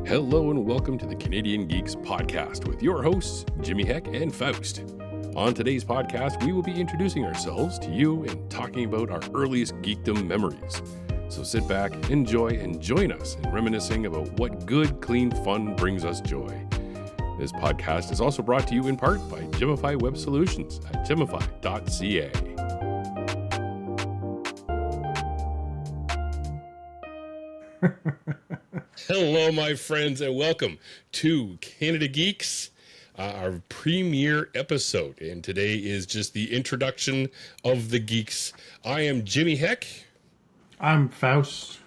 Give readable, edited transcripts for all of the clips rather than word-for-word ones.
Hello and welcome to the Canadian Geeks podcast with your hosts, Jimmy Heck and Faust. On today's podcast, we will be introducing ourselves to you and talking about our earliest geekdom memories. So sit back, enjoy, and join us in reminiscing about what good, clean fun brings us joy. This podcast is also brought to you in part by Gemify Web Solutions at gemify.ca. Hello, my friends, and welcome to Canada Geeks, our premiere episode. And today is just the introduction of the geeks. I am Jimmy Heck. I'm Faust.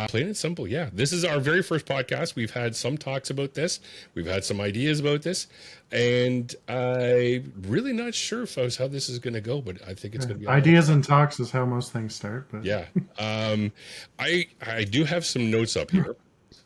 Plain and simple, yeah. This is our very first podcast. We've had some talks about this. We've had some ideas about this. And I'm really not sure, Faust, how this is going to go, but I think it's going to be... Ideas and talks is how most things start. But yeah. I do have some notes up here.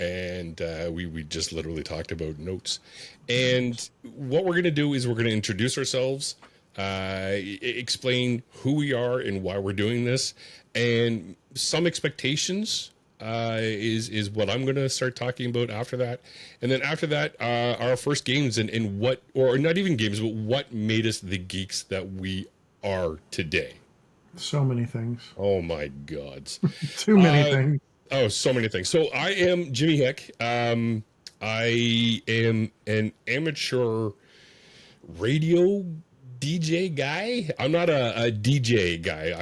And we just literally talked about notes. And what we're going to do is we're going to introduce ourselves, explain who we are and why we're doing this, and some expectations is what I'm going to start talking about after that. And then after that, our first games and what, or not even games, but what made us the geeks that we are today. So many things. Oh, my gods. Too many things. Oh, so many things. So I am Jimmy Heck. I am an amateur radio DJ guy. I'm not a DJ guy.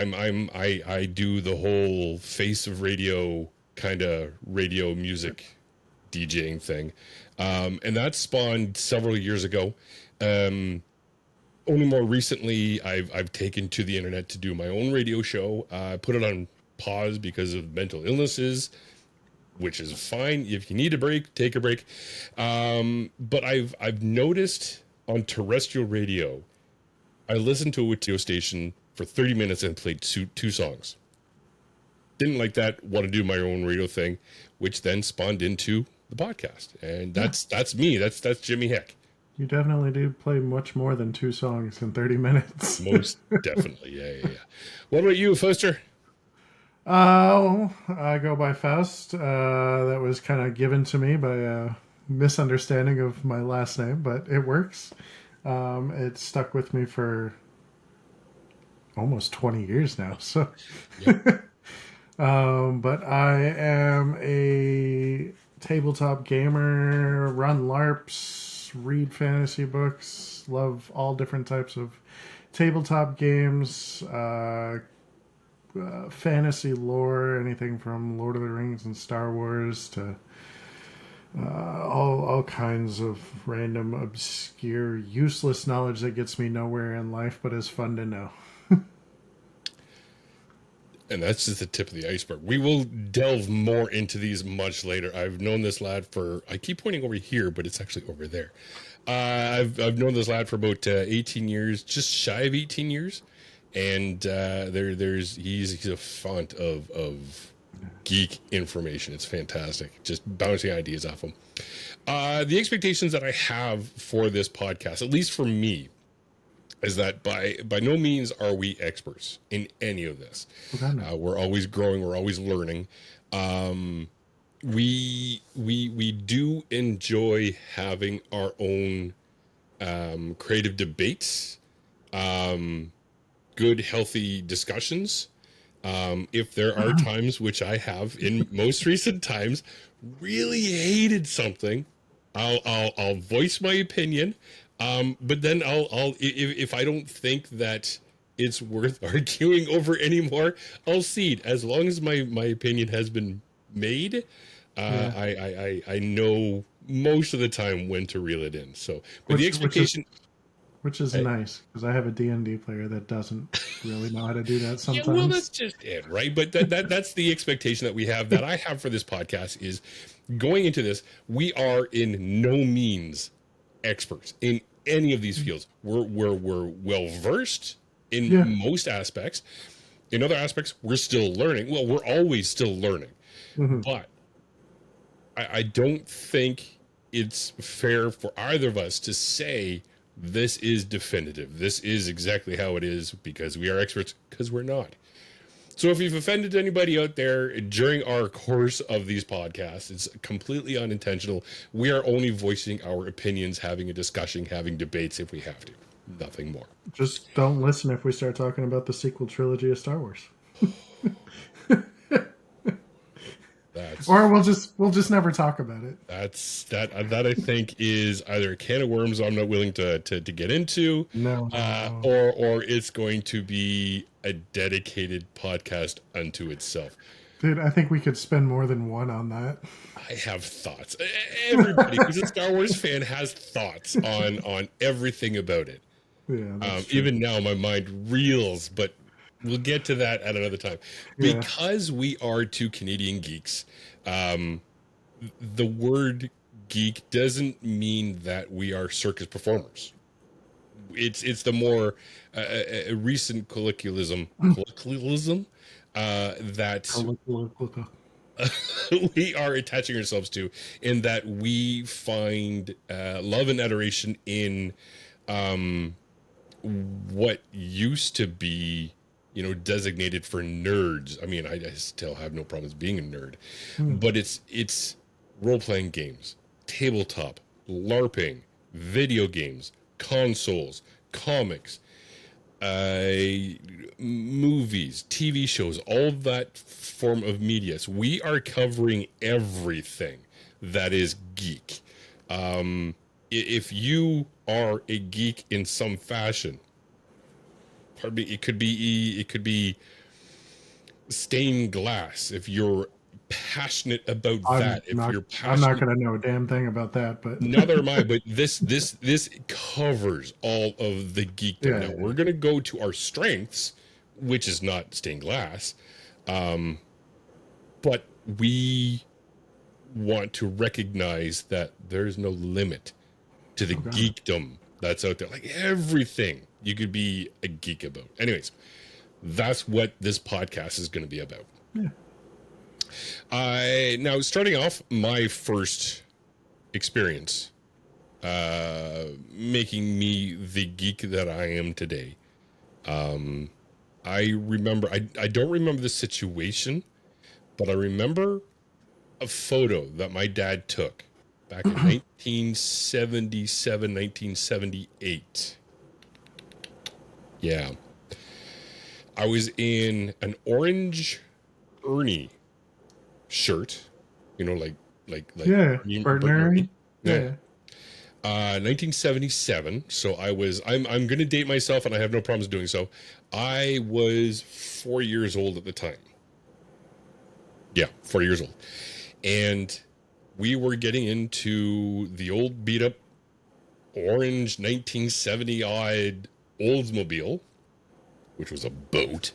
I do the whole face of radio kind of radio music DJing thing. And that spawned several years ago. Only more recently, I've taken to the internet to do my own radio show. I put it on pause because of mental illnesses, which is fine. If you need a break, take a break. But I've noticed on terrestrial radio, I listened to a radio station for 30 minutes and played two songs. Didn't like that, want to do my own radio thing, which then spawned into the podcast. And that's me. That's Jimmy Heck. You definitely do play much more than two songs in 30 minutes. Most definitely. Yeah. What about you, Foster? I go by Faust. That was kind of given to me by a misunderstanding of my last name, but it works. It stuck with me for almost 20 years now. So, Yep. but I am a tabletop gamer, run LARPs, read fantasy books, love all different types of tabletop games, fantasy lore, anything from Lord of the Rings and Star Wars to all kinds of random, obscure, useless knowledge that gets me nowhere in life, but is fun to know. And that's just the tip of the iceberg. We will delve more into these much later. I've known this lad for, I keep pointing over here, but it's actually over there. I've known this lad for about 18 years, just shy of 18 years. And he's a font of geek information. It's fantastic. Just bouncing ideas off him. The expectations that I have for this podcast, at least for me, is that by no means are we experts in any of this. We're always growing. We're always learning. We do enjoy having our own creative debates. Good, healthy discussions. If there are times, which I have in most recent times, really hated something, I'll voice my opinion. But then I'll if I don't think that it's worth arguing over anymore, I'll cede. As long as my opinion has been made, I know most of the time when to reel it in. So, but the expectation. Which is nice, because I have a D&D player that doesn't really know how to do that sometimes. Yeah, well, that's just it, right? But that's the expectation that we have, that I have for this podcast, is going into this, we are in no means experts in any of these fields. We're well-versed in most aspects. In other aspects, we're still learning. Well, we're always still learning. Mm-hmm. But I don't think it's fair for either of us to say this is definitive. This is exactly how it is, because we are experts, because we're not. So if you've offended anybody out there during our course of these podcasts, it's completely unintentional. We are only voicing our opinions, having a discussion, having debates if we have to. Nothing more. Just don't listen if we start talking about the sequel trilogy of Star Wars. Or That's we'll just never talk about it. that I think is either a can of worms I'm not willing to get into, No, no. or it's going to be a dedicated podcast unto itself. Dude, I think we could spend more than one on that. I have thoughts. Everybody who's a Star Wars fan has thoughts on everything about it. Yeah, that's true. Even now, my mind reels, but we'll get to that at another time. Yeah. Because we are two Canadian geeks, the word geek doesn't mean that we are circus performers. It's the more recent colloquialism that we are attaching ourselves to, in that we find love and adoration in what used to be, designated for nerds. I mean, I still have no problems being a nerd, but it's role-playing games, tabletop, LARPing, video games, consoles, comics, movies, TV shows, all that form of media. So we are covering everything that is geek. If you are a geek in some fashion, pardon me, it could be stained glass. If you're passionate about that, if you're I'm not passionate, going to know a damn thing about that, but neither am I. But this covers all of the geekdom. Yeah, Now yeah. we're gonna go to our strengths, which is not stained glass, but we want to recognize that there's no limit to the geekdom that's out there. Like everything you could be a geek about. Anyways, that's what this podcast is going to be about. Yeah. Now starting off, my first experience making me the geek that I am today. I remember, I don't remember the situation, but I remember a photo that my dad took back in 1977, 1978. Yeah. I was in an orange Ernie shirt, like Yeah, Bert Ernie. Yeah. 1977. So I'm going to date myself, and I have no problems doing so. I was 4 years old at the time. Yeah, 4 years old. And we were getting into the old beat up orange 1970 odd Oldsmobile, which was a boat.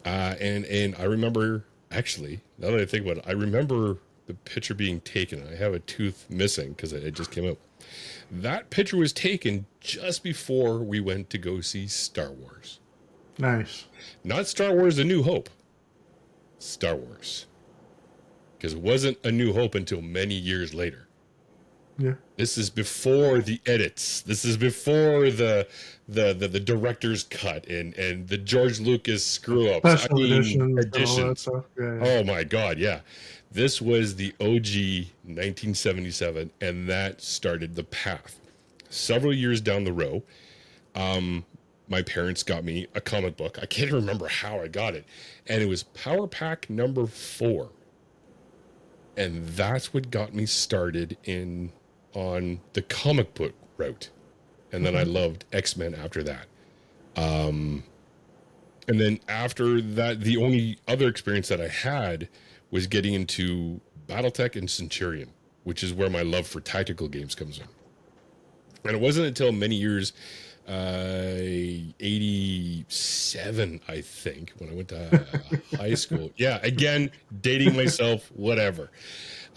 And I remember, actually, now that I think about it, I remember the picture being taken. I have a tooth missing because it just came out. That picture was taken just before we went to go see Star Wars. Nice. Not Star Wars A New Hope. Star Wars. Because it wasn't A New Hope until many years later. Yeah. This is before the edits. This is before the director's cut and the George Lucas screw ups. Special editions and all that additions. stuff. Yeah, yeah. Oh my God, yeah. This was the OG 1977, and that started the path. Several years down the road, my parents got me a comic book. I can't remember how I got it. And it was Power Pack number 4. And that's what got me started on the comic book route. And then I loved X-Men after that. And then after that, the only other experience that I had was getting into Battletech and Centurion, which is where my love for tactical games comes in. And it wasn't until many years, 87, I think, when I went to high school. Yeah, again, dating myself, whatever.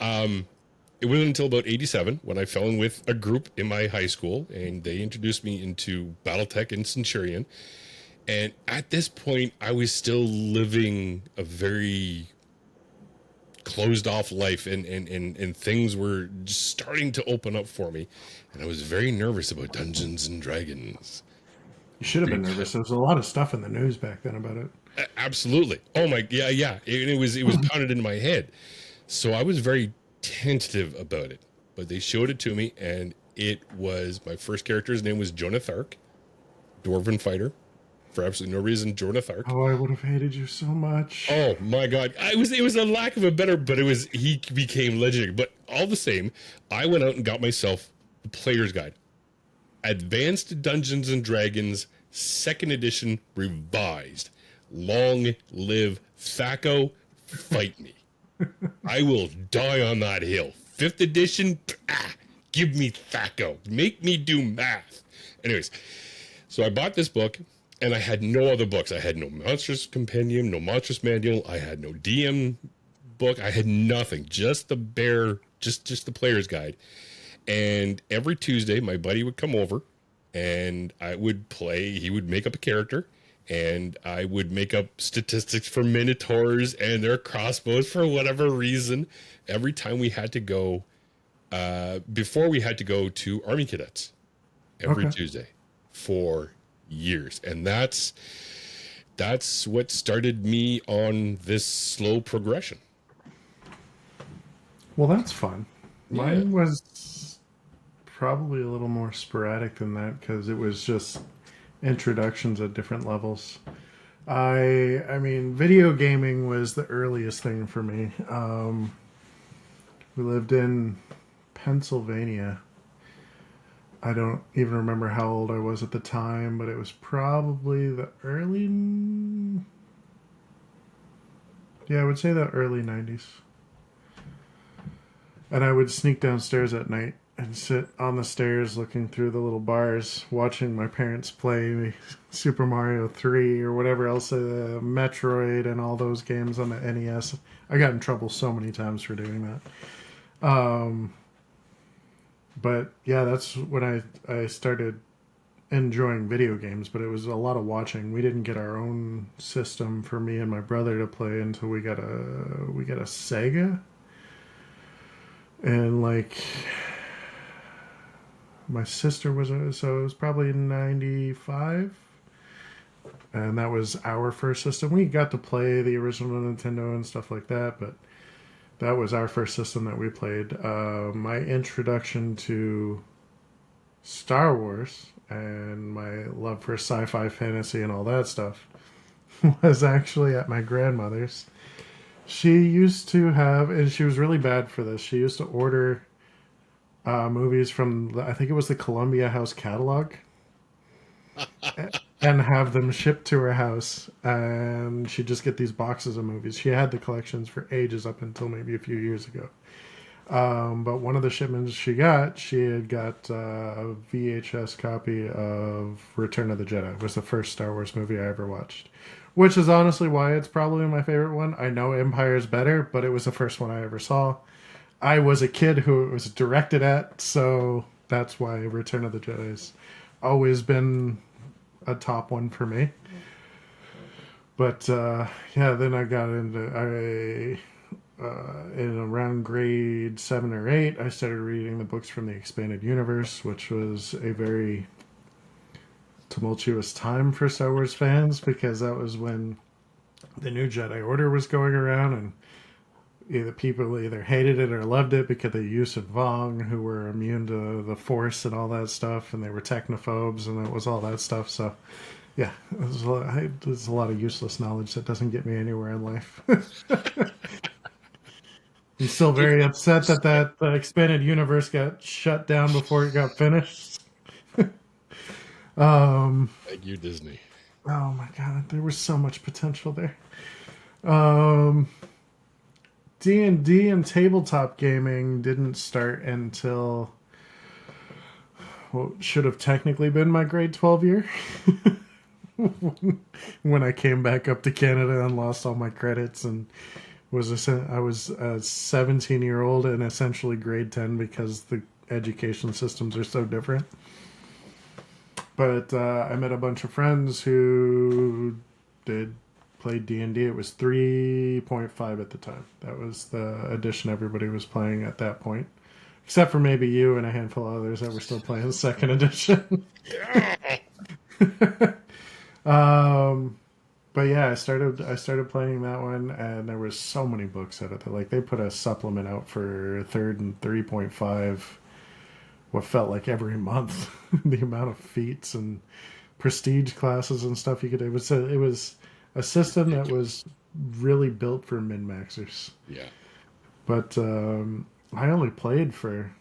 It wasn't until about 87 when I fell in with a group in my high school, and they introduced me into Battletech and Centurion. And at this point, I was still living a very closed off life, and things were just starting to open up for me. And I was very nervous about Dungeons and Dragons. You should have been nervous. There was a lot of stuff in the news back then about it. Absolutely. Oh my, yeah, yeah. It was pounded into my head. So I was very tentative about it, but they showed it to me, and it was my first character's name was Jonah Thark, dwarven fighter, for absolutely no reason. Jonah Thark. Oh, I would have hated you so much. Oh my god, it was a lack of a better, but he became legendary. But all the same, I went out and got myself the player's guide, Advanced Dungeons and Dragons, second edition, revised. Long live Thaco, fight me. I will die on that hill. Fifth edition, give me Thaco. Make me do math. Anyways, so I bought this book, and I had no other books. I had no Monstrous Compendium, no Monstrous Manual. I had no DM book. I had nothing. Just the bare, just the player's guide. And every Tuesday, my buddy would come over, and I would play. He would make up a character, and I would make up statistics for minotaurs and their crossbows for whatever reason. Every time we had to go, before we had to go to Army Cadets, every Okay. Tuesday for years, and that's what started me on this slow progression. Well, that's fun. Yeah. Mine was probably a little more sporadic than that because it was just introductions at different levels. I mean, video gaming was the earliest thing for me. We lived in Pennsylvania. I don't even remember how old I was at the time, but it was probably the early, yeah, I would say the early 90s. And I would sneak downstairs at night and sit on the stairs looking through the little bars, watching my parents play Super Mario 3 or whatever else, Metroid and all those games on the NES. I got in trouble so many times for doing that. But yeah, that's when I started enjoying video games, but it was a lot of watching. We didn't get our own system for me and my brother to play until we got a Sega. And like my sister so it was probably 95, and that was our first system. We got to play the original Nintendo and stuff like that, but that was our first system that we played. My introduction to Star Wars and my love for sci-fi, fantasy, and all that stuff was actually at my grandmother's. She used to have, and she was really bad for this. She used to order movies from, I think it was the Columbia House catalog, and have them shipped to her house. And she'd just get these boxes of movies. She had the collections for ages up until maybe a few years ago. But one of the shipments she had got a VHS copy of Return of the Jedi. It was the first Star Wars movie I ever watched. Which is honestly why it's probably my favorite one. I know Empire's better, but it was the first one I ever saw. I was a kid who it was directed at, so that's why Return of the Jedi's always been a top one for me. But yeah, then I got into in around grade 7 or 8, I started reading the books from the Expanded Universe, which was a very tumultuous time for Star Wars fans because that was when the new Jedi Order was going around, and people either hated it or loved it because of Yusuf Vong, who were immune to the Force and all that stuff, and they were technophobes, and it was all that stuff. So, yeah, there's a lot of useless knowledge that doesn't get me anywhere in life. I'm still very upset that expanded universe got shut down before it got finished. Thank you, Disney. Oh my god, there was so much potential there. Um, D&D and tabletop gaming didn't start until what should have technically been my grade 12 year. When I came back up to Canada and lost all my credits and I was a 17-year-old and essentially grade 10 because the education systems are so different. But I met a bunch of friends who played D&D. It was 3.5 at the time. That was the edition everybody was playing at that point. Except for maybe you and a handful of others that were still playing the second edition. um, but yeah, I started playing that one, and there was so many books out of it. Like they put a supplement out for third and 3.5, what felt like every month. The amount of feats and prestige classes and stuff you could. It was a system that Ridiculous. was really built for min maxers. Yeah. But I only played for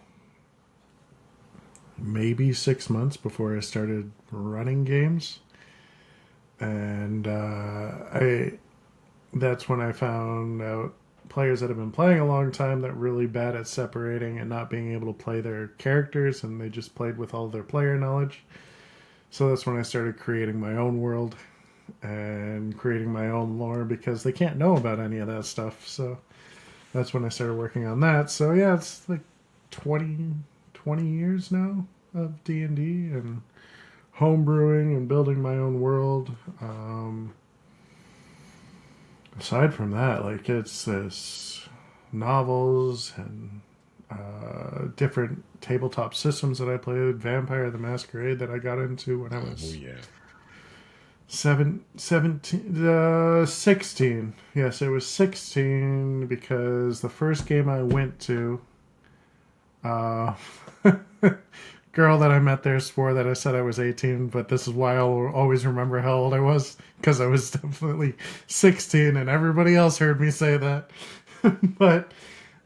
maybe 6 months before I started running games, and I that's when I found out players that have been playing a long time that really bad at separating and not being able to play their characters, and they just played with all their player knowledge. So that's when I started creating my own world and creating my own lore because they can't know about any of that stuff. So that's when I started working on that. So yeah, it's like 20 years now of D&D and homebrewing and building my own world. Aside from that, like it's this novels and different tabletop systems that I played. Vampire the Masquerade that I got into when I Oh was yeah. 16. Yes, it was 16 because the first game I went to, uh, girl that I met there swore that I said I was 18, but this is why I'll always remember how old I was because I was definitely 16 and everybody else heard me say that. But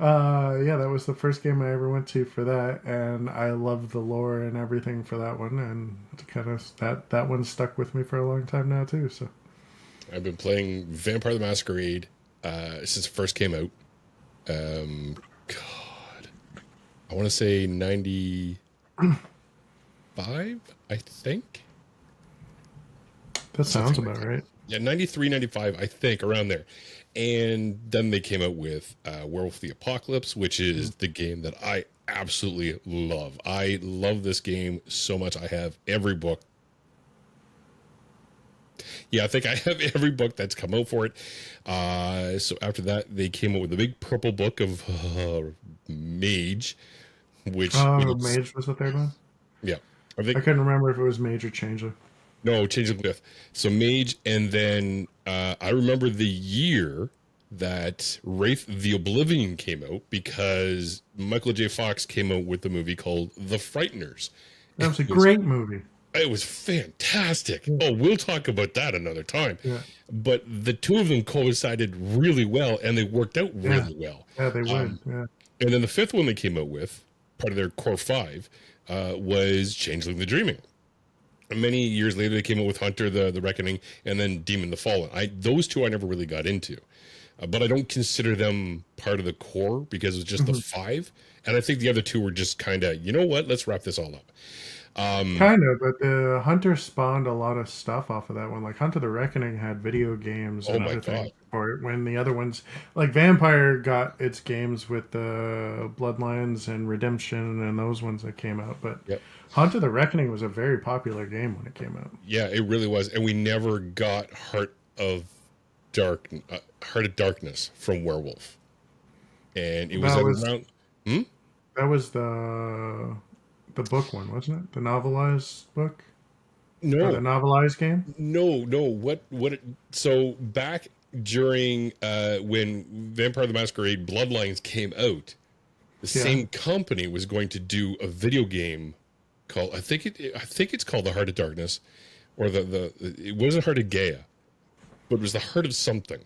yeah, that was the first game I ever went to for that, and I loved the lore and everything for that one, and kind of that one stuck with me for a long time now too. So I've been playing Vampire the Masquerade since it first came out. God, I want to say 95, I think. that sounds Something like about that. right. Yeah, 93, 95, I think, around there. And then they came out with Werewolf the Apocalypse, which is the game that I absolutely love. I love this game so much. I have every book. Yeah, I think I have every book that's come out for it. So after that, they came out with a big purple book of Mage, which Oh, was, Mage was the third one. yeah, I think. I couldn't remember if it was Mage or Changeling. No, Change of Death. So Mage, and then I remember the year that Wraith the Oblivion came out because Michael J. Fox came out with the movie called The Frighteners. That was a It was great movie. it was fantastic. Yeah, Oh, we'll talk about that another time. yeah, But the two of them coincided really well, and they worked out yeah, really well. yeah. They would. Um, Yeah, and then the fifth one they came out with, part of their core five, was Changeling the Dreaming. Many years later, they came out with Hunter the Reckoning, and then Demon the Fallen. Those two I never really got into, but I don't consider them part of the core because it was just the hmm five, and I think the other two were just kind of, you know what, let's wrap this all up. kind of. But the Hunter spawned a lot of stuff off of that one. Like Hunter the Reckoning had video games Oh and my other things god, for it. When the other ones, like Vampire, got its games with the Bloodlines and Redemption and those ones that came out. But yep, Hunter the Reckoning was a very popular game when it came out. yeah, it really was, and we never got Heart of Darkness from Werewolf, and it was That at was around. Hmm? that was the book one, wasn't it? The novelized book or the No, novelized game? no. So back during when Vampire the Masquerade Bloodlines came out, the Yeah. same company was going to do a video game called I think it's called The Heart of Darkness, or the it wasn't Heart of Gaia, but it was the Heart of something,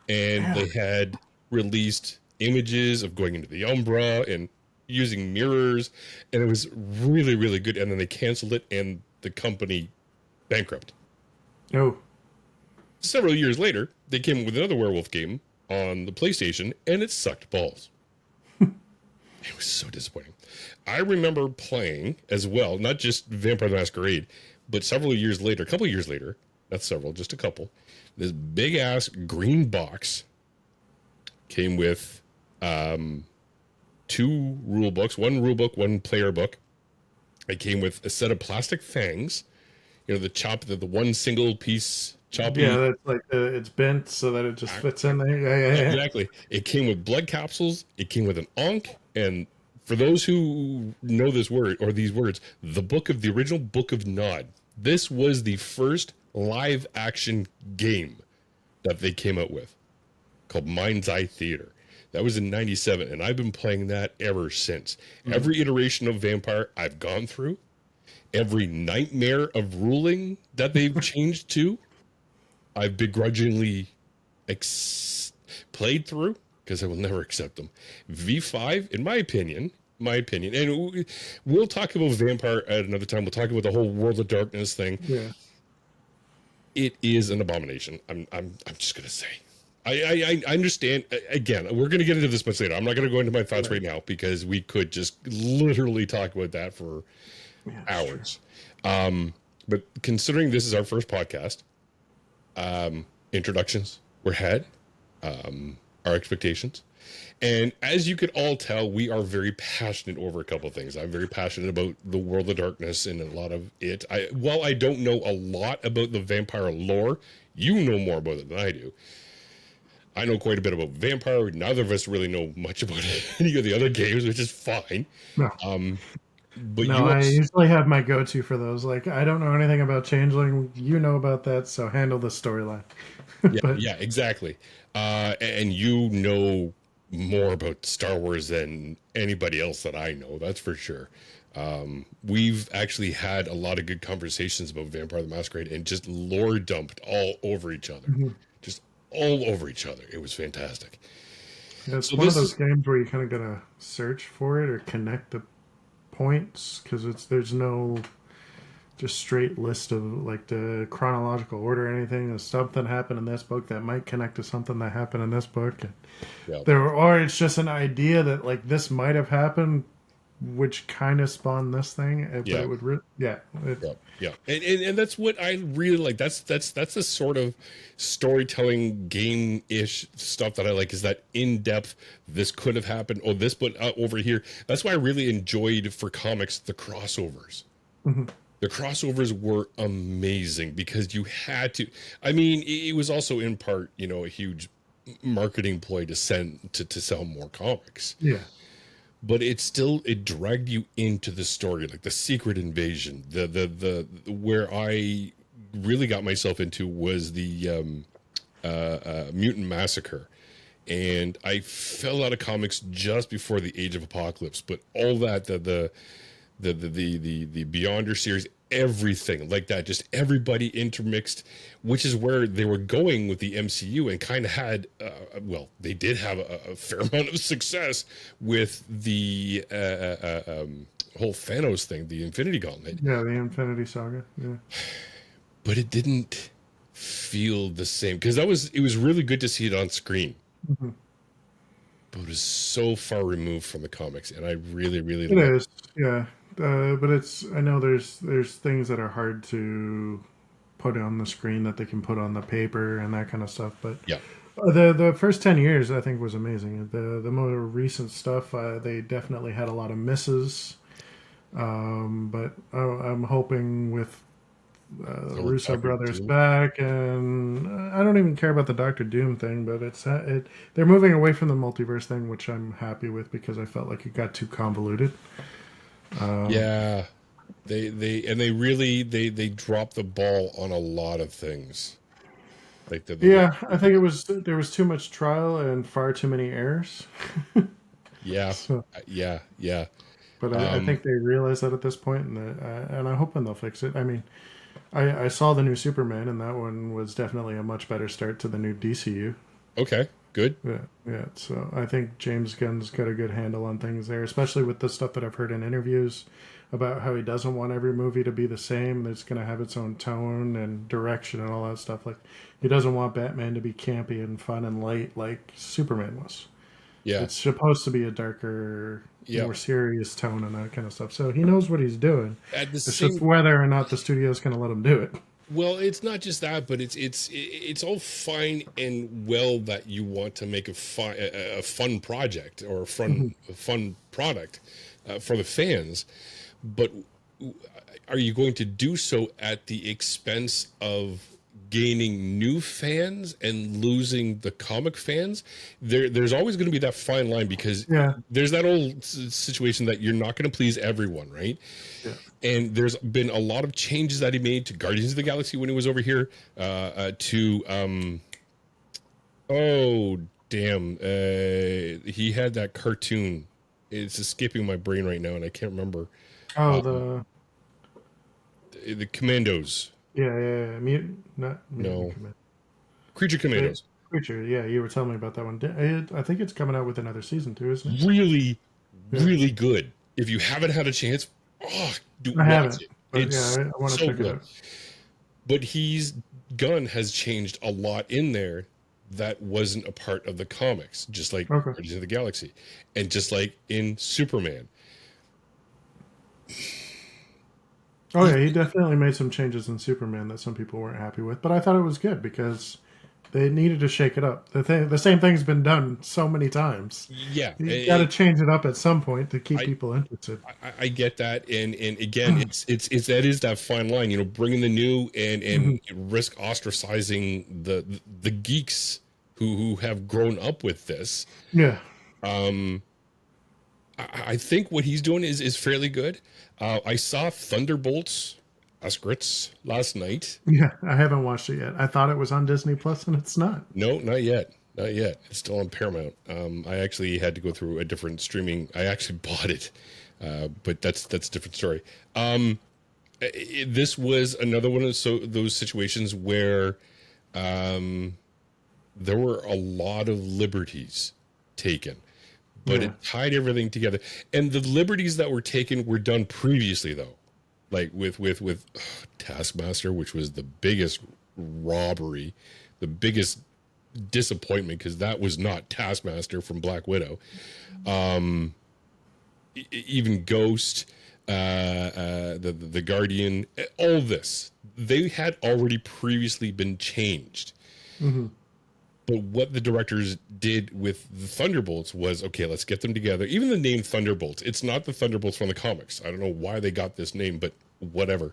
and Yeah. they had released images of going into the Umbra and using mirrors, and it was really good. And then they canceled it, and the company bankrupt. Oh. Several years later, they came up with another werewolf game on the PlayStation, and it sucked balls. It was so disappointing. I remember playing as well, not just Vampire the Masquerade, but several years later, a couple years later, not several, just a couple, this big ass green box came with two rule books, one rule book, one player book. It came with a set of plastic fangs, the one single piece Yeah, choppy. that's like it's bent so that it just fits in there. Yeah. Exactly. It came with blood capsules. It came with an ankh. And for those who know this word or these words, the original Book of Nod. This was the first live action game that they came out with called Mind's Eye Theater. That was in 97, and I've been playing that ever since. Every iteration of Vampire I've gone through, every nightmare of ruling that they've changed to, I've begrudgingly played through because I will never accept them. V5, in my opinion, and we'll talk about Vampire at another time. We'll talk about the whole World of Darkness thing. Yeah. It is an abomination. I'm just gonna say. I understand. Again, we're going to get into this much later. I'm not going to go into my thoughts right now because we could just literally talk about that for hours. But considering this is our first podcast, introductions were had, our expectations. And as you could all tell, we are very passionate over a couple of things. I'm very passionate about the World of Darkness and a lot of it. While I don't know a lot about the vampire lore, you know more about it than I do. I know quite a bit about Vampire. Neither of us really know much about any of the other games, which is fine. No. But no, I usually have my go-to for those. Like, I don't know anything about Changeling. You know about that, so handle the storyline. Yeah, exactly. And you know more about Star Wars than anybody else that I know. That's for sure. We've actually had a lot of good conversations about Vampire the Masquerade and just lore dumped all over each other. Mm-hmm. Just all over each other. It was fantastic. Yeah, it's one of those games where you kind of gotta search for it or connect the points because there's no just straight list of like the chronological order or anything. There's something happened in this book that might connect to something that happened in this book. Or it's just an idea that like this might have happened, which kind of spawned this thing. But it would, yeah. And that's what I really like. That's the sort of storytelling game-ish stuff that I like, is that in-depth, this could have happened, or this but over here. That's why I really enjoyed for comics the crossovers. Mm-hmm. The crossovers were amazing because you had to. I mean, it was also in part, a huge marketing ploy to sell more comics. Yeah. But it dragged you into the story, like the Secret Invasion. The where I really got myself into was the Mutant Massacre, and I fell out of comics just before the Age of Apocalypse. But all that the Beyonder series, everything like that, just everybody intermixed, which is where they were going with the MCU, and kind of had they did have a fair amount of success with the whole Thanos thing, the Infinity Gauntlet. Yeah, the Infinity Saga. Yeah, but it didn't feel the same because it was really good to see it on screen. Mm-hmm. But it was so far removed from the comics, and I really it is. Yeah. But I know there's things that are hard to put on the screen that they can put on the paper and that kind of stuff. But yeah, the first 10 years I think was amazing. The more recent stuff, they definitely had a lot of misses. But I'm hoping with the Russo brothers back, and I don't even care about the Doctor Doom thing, but they're moving away from the multiverse thing, which I'm happy with because I felt like it got too convoluted. They really dropped the ball on a lot of things. I think there was too much trial and far too many errors. Yeah. But I think they realize that at this point, and I'm hoping they'll fix it. I mean, I saw the new Superman, and that one was definitely a much better start to the new DCU. Okay, good. Yeah. So I think James Gunn's got a good handle on things there, especially with the stuff that I've heard in interviews about how he doesn't want every movie to be the same. It's going to have its own tone and direction and all that stuff. Like, he doesn't want Batman to be campy and fun and light like Superman was. Yeah. It's supposed to be a darker, more serious tone and that kind of stuff. So he knows what he's doing. It's just whether or not the studio's going to let him do it. Well, it's not just that, but it's all fine and well that you want to make a fun project or a fun product for the fans, but are you going to do so at the expense of gaining new fans and losing the comic fans? There's always going to be that fine line because there's that old situation that you're not going to please everyone, right? Yeah. And there's been a lot of changes that he made to Guardians of the Galaxy when he was over here, to Oh, damn. He had that cartoon. It's escaping my brain right now, and I can't remember. Oh, Um, the the Commandos. yeah, mutant, not mutant No, command. Creature The Commandos. creature, yeah, you were telling me about that one. I think it's coming out with another season too, isn't it? Really, Yeah, really good. If you haven't had a chance, oh, do I watch haven't, it. but yeah, It's I want to so check it good. out. But he's Gunn has changed a lot in there that wasn't a part of the comics, just like Okay. Guardians of the Galaxy, and just like in Superman. Oh yeah, he definitely made some changes in Superman that some people weren't happy with, but I thought it was good because they needed to shake it up. The same thing's been done so many times. Yeah, You got to change it up at some point to keep I, people interested. I get that, and again, it's that is that fine line, bringing the new and Mhm. risk ostracizing the geeks who have grown up with this. Yeah, Um, I think what he's doing is fairly good. I saw Thunderbolts Askrits last night. yeah. I haven't watched it yet. I thought it was on Disney Plus, and it's not. No, not yet. Not yet. It's still on Paramount. I actually had to go through a different streaming. I actually bought it, but that's a different story. This was another one of those situations where there were a lot of liberties taken, but Yeah, it tied everything together. And the liberties that were taken were done previously, though, like with Taskmaster, which was the biggest robbery, the biggest disappointment because that was not Taskmaster from Black Widow. Even Ghost, the Guardian, all this they had already previously been changed. hmm But what the directors did with the Thunderbolts was, okay, let's get them together. Even the name Thunderbolts, it's not the Thunderbolts from the comics. I don't know why they got this name, but whatever.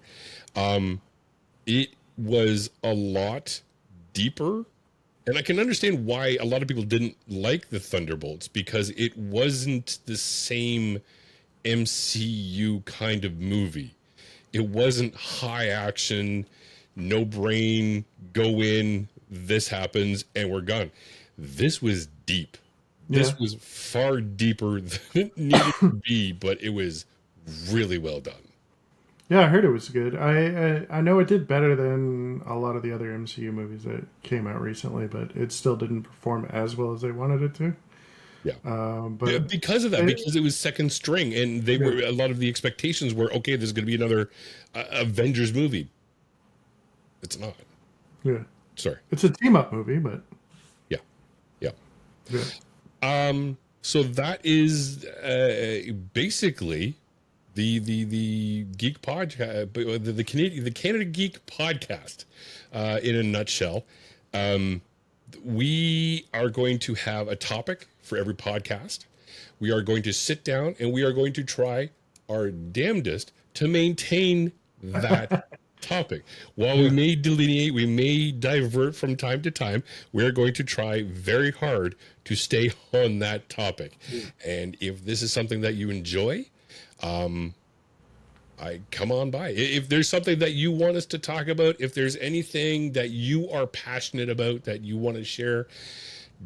It was a lot deeper. And I can understand why a lot of people didn't like the Thunderbolts because it wasn't the same MCU kind of movie. It wasn't high action, no brain, go in, this happens, and we're gone. This was deep. yeah, This was far deeper than it needed to be, but it was really well done. yeah. I heard it was good. I know it did better than a lot of the other MCU movies that came out recently, but it still didn't perform as well as they wanted it to. Yeah. But Because of that, it, because it was second string, and they yeah, were a lot of the expectations were okay. There's going to be another Avengers movie. It's not. yeah, Sorry. it's a team up movie, but Yeah. Yeah. yeah, So that is basically the geek podcast, the Canada Geek podcast, in a nutshell. We are going to have a topic for every podcast. We are going to sit down and we are going to try our damnedest to maintain that topic. While we yeah, may delineate, we may divert from time to time, we're going to try very hard to stay on that topic. And if this is something that you enjoy, I come on by. If there's something that you want us to talk about, if there's anything that you are passionate about that you want to share,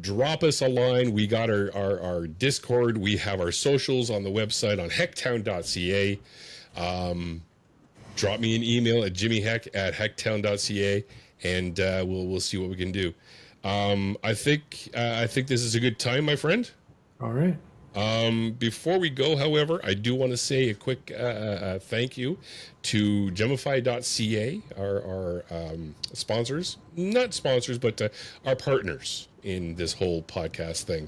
drop us a line. We got our Discord. We have our socials on the website on hecktown.ca. Drop me an email at jimmyheck@hecktown.ca, and we'll see what we can do. I think this is a good time, my friend. all right, Before we go, however, I do want to say a quick thank you to Gemify.ca, our sponsors, not sponsors, but our partners in this whole podcast thing.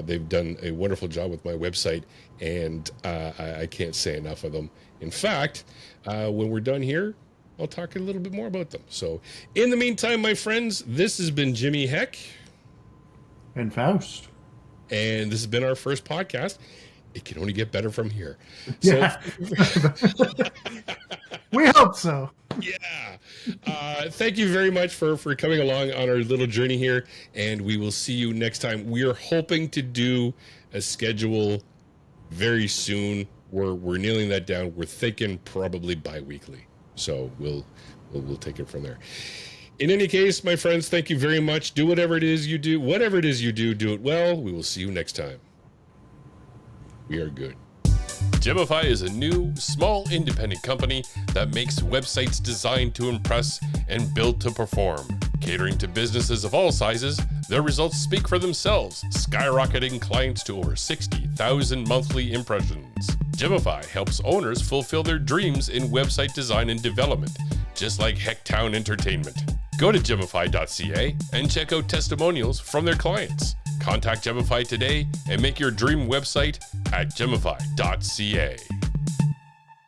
They've done a wonderful job with my website, and I can't say enough of them. In fact, when we're done here, I'll talk a little bit more about them. So, in the meantime, my friends, this has been Jimmy Heck. and Faust. And this has been our first podcast. It can only get better from here. So, Yeah, we hope so. yeah. Thank you very much for coming along on our little journey here. And we will see you next time. We are hoping to do a schedule very soon. We're nailing that down. We're thinking probably bi-weekly. So we'll take it from there. In any case, my friends, thank you very much. Do whatever it is you do. Whatever it is you do, do it well. We will see you next time. We are good. Gemify is a new, small, independent company that makes websites designed to impress and built to perform. Catering to businesses of all sizes, their results speak for themselves, skyrocketing clients to over 60,000 monthly impressions. Gemify helps owners fulfill their dreams in website design and development, just like Hecktown Entertainment. Go to gemify.ca and check out testimonials from their clients. Contact Gemify today and make your dream website at gemify.ca.